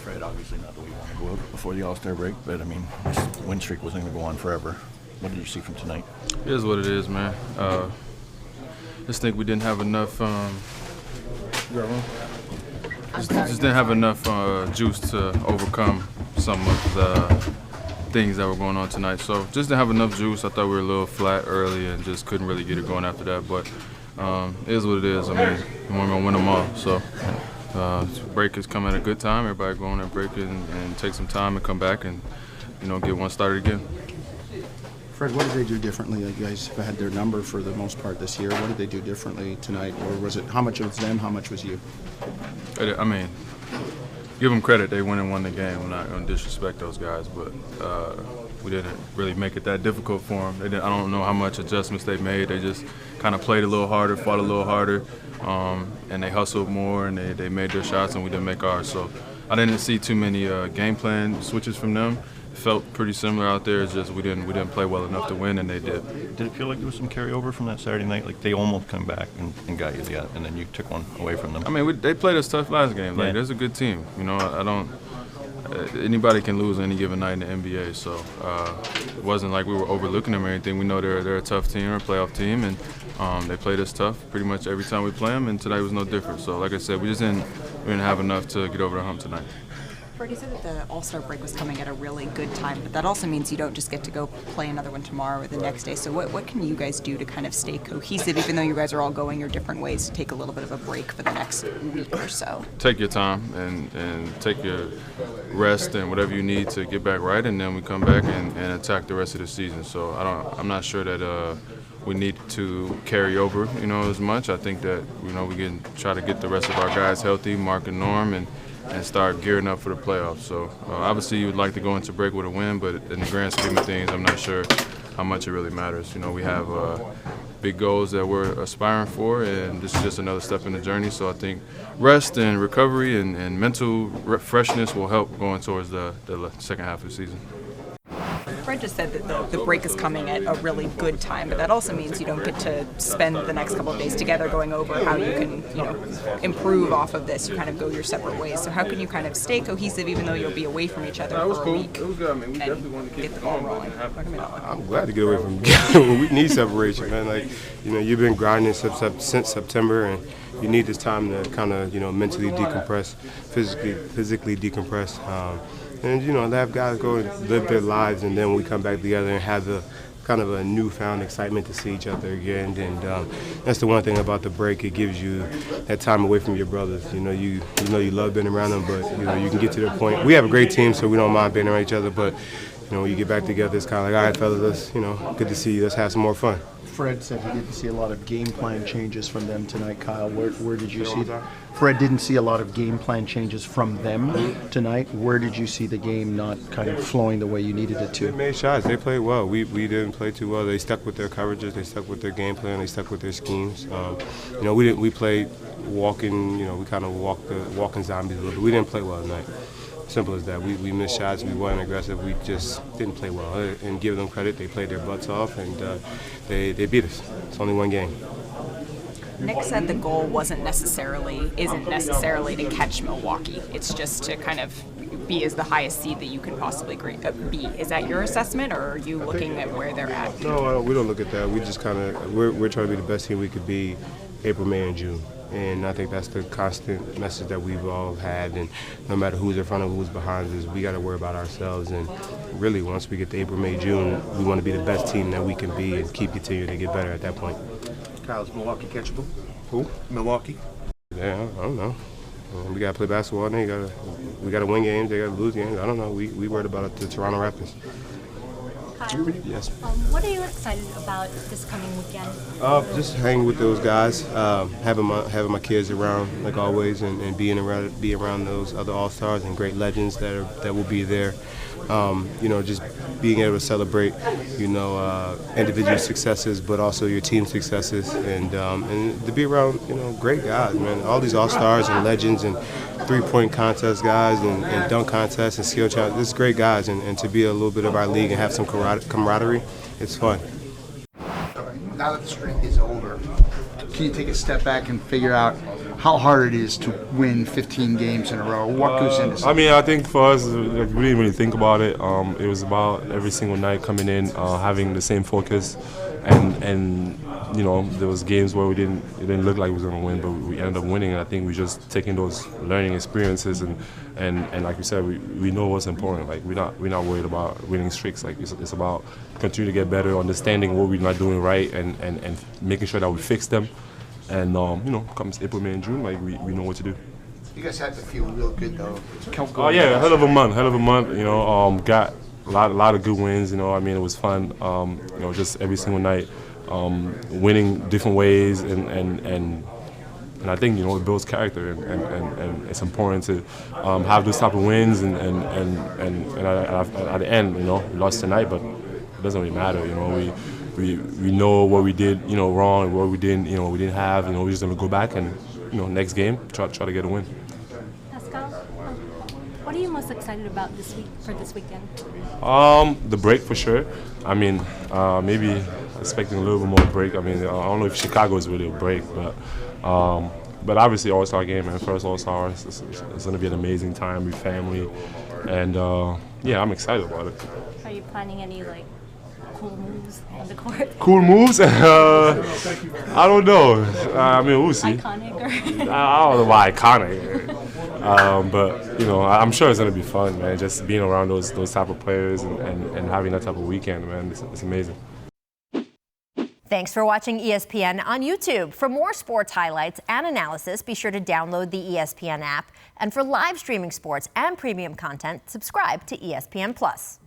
Fred, obviously not the way you want to go out before the All-Star break, but I mean, this win streak wasn't going to go on forever. What did you see from tonight? It is what it is, man. Just think we didn't have enough. Just didn't have enough juice to overcome some of the things that were going on tonight. So just didn't have enough juice. I thought we were a little flat early and just couldn't really get it going after that. But it is what it is. I mean, we're going to win them all. So break has come at a good time. Everybody go on their break and take some time and come back and, get one started again. Fred, what did they do differently? You guys have had their number for the most part this year. What did they do differently tonight? Or was it, how much was them, how much was you? I mean, give them credit. They went and won the game. I'm not going to disrespect those guys, but we didn't really make it that difficult for them. I don't know how much adjustments they made. They just kind of played a little harder, fought a little harder, and they hustled more, and they made their shots, and we didn't make ours. So I didn't see too many game plan switches from them. It felt pretty similar out there. It's just we didn't play well enough to win, and they did. Did it feel like there was some carryover from that Saturday night? Like they almost come back and got you, and then you took one away from them? I mean, they played us tough last game. Like, there's a good team. I don't. Anybody can lose any given night in the NBA, so it wasn't like we were overlooking them or anything. We know they're a tough team, or a playoff team, and they played us tough pretty much every time we play them, and tonight was no different. So, like I said, we didn't have enough to get over the hump tonight. Fred, you said that the All-Star break was coming at a really good time, but that also means you don't just get to go play another one tomorrow or the next day. So what can you guys do to kind of stay cohesive, even though you guys are all going your different ways, to take a little bit of a break for the next week or so? Take your time and take your rest and whatever you need to get back right, and then we come back and attack the rest of the season. So I'm not sure that we need to carry over, as much. I think that, we can try to get the rest of our guys healthy, Mark and Norm, and start gearing up for the playoffs. So obviously you would like to go into break with a win, but in the grand scheme of things, I'm not sure how much it really matters. We have big goals that we're aspiring for, and this is just another step in the journey. So I think rest and recovery and mental freshness will help going towards the second half of the season. Fred just said that the break is coming at a really good time, but that also means you don't get to spend the next couple of days together going over how you can, improve off of this. You kind of go your separate ways. So how can you kind of stay cohesive even though you'll be away from each other for a week? It was good. I mean, we definitely wanted to get the ball rolling. I'm glad to get away from you. We need separation, man. Like, you've been grinding since September, and you need this time to kind of, mentally decompress, physically decompress. And, have guys go and live their lives, and then we come back together and have the kind of a newfound excitement to see each other again. And that's the one thing about the break. It gives you that time away from your brothers. You love being around them, but, you can get to the point. We have a great team, so we don't mind being around each other, but, when you get back together, it's kind of like, all right, fellas, good to see you. Let's have some more fun. Fred said he didn't see a lot of game plan changes from them tonight. Kyle, where did you see that? Fred didn't see a lot of game plan changes from them tonight. Where did you see the game not kind of flowing the way you needed it to? They made shots. They played well. We didn't play too well. They stuck with their coverages. They stuck with their game plan. They stuck with their schemes. We played walking. We kind of walking zombies a little bit. We didn't play well tonight. Simple as that. We missed shots. We weren't aggressive. We just didn't play well. And give them credit. They played their butts off, and they beat us. It's only one game. Nick said the goal isn't necessarily to catch Milwaukee. It's just to kind of be as the highest seed that you can possibly be. Is that your assessment, or are you looking at where they're at? No, we don't look at that. We just kind of we're trying to be the best team we could be April, May, and June. And I think that's the constant message that we've all had. And no matter who's in front of who's behind us, we got to worry about ourselves. And really, once we get to April, May, June, we want to be the best team that we can be and keep continuing to get better at that point. Kyle, is Milwaukee catchable? Who? Milwaukee. Yeah, I don't know. We got to play basketball, and we got to win games. They got to lose games. I don't know. We worried about the Toronto Raptors. Kyle, yes. What are you excited about this coming weekend? Just hanging with those guys, having my kids around like always, and be around those other All-Stars and great legends that will be there. Just being able to celebrate, individual successes, but also your team successes, and to be around, great guys, man. All these All-Stars and legends and three-point contest guys and dunk contests and skill challenges. This is great guys, and to be a little bit of our league and have some camaraderie, it's fun. Now that the streak is over, can you take a step back and figure out how hard it is to win 15 games in a row. What goes into I mean, I think for us, like, we didn't really think about it. It was about every single night coming in, having the same focus, and you know, there was games where it didn't look like we were going to win, but we ended up winning. And I think we just taking those learning experiences and like we said, we know what's important. Like we're not worried about winning streaks. Like it's about continue to get better, understanding what we're not doing right, and making sure that we fix them. And you know, comes April, May, and June, like we know what to do. You guys had to feel real good though. Oh yeah, hell of a month. You know, got a lot of good wins. You know, I mean, it was fun. You know, just every single night, winning different ways, and I think, you know, it builds character, and it's important to have those type of wins. And at the end, you know, we lost tonight, but it doesn't really matter. You know, we know what we did, you know, wrong, and what we didn't have. You know, we're just gonna go back and, you know, next game try to get a win. Pascal, what are you most excited about this weekend? The break for sure. I mean, maybe expecting a little bit more break. I mean, I don't know if Chicago is really a break, but obviously All-Star game, and first All-Star, it's going to be an amazing time with family, and yeah, I'm excited about it. Are you planning any like cool moves on the court? Cool moves? I don't know. I mean, we'll see. Iconic or? I don't know why iconic. But you know, I'm sure it's gonna be fun, man. Just being around those type of players and having that type of weekend, man. It's amazing. Thanks for watching ESPN on YouTube. For more sports highlights and analysis, be sure to download the ESPN app. And for live streaming sports and premium content, subscribe to ESPN Plus.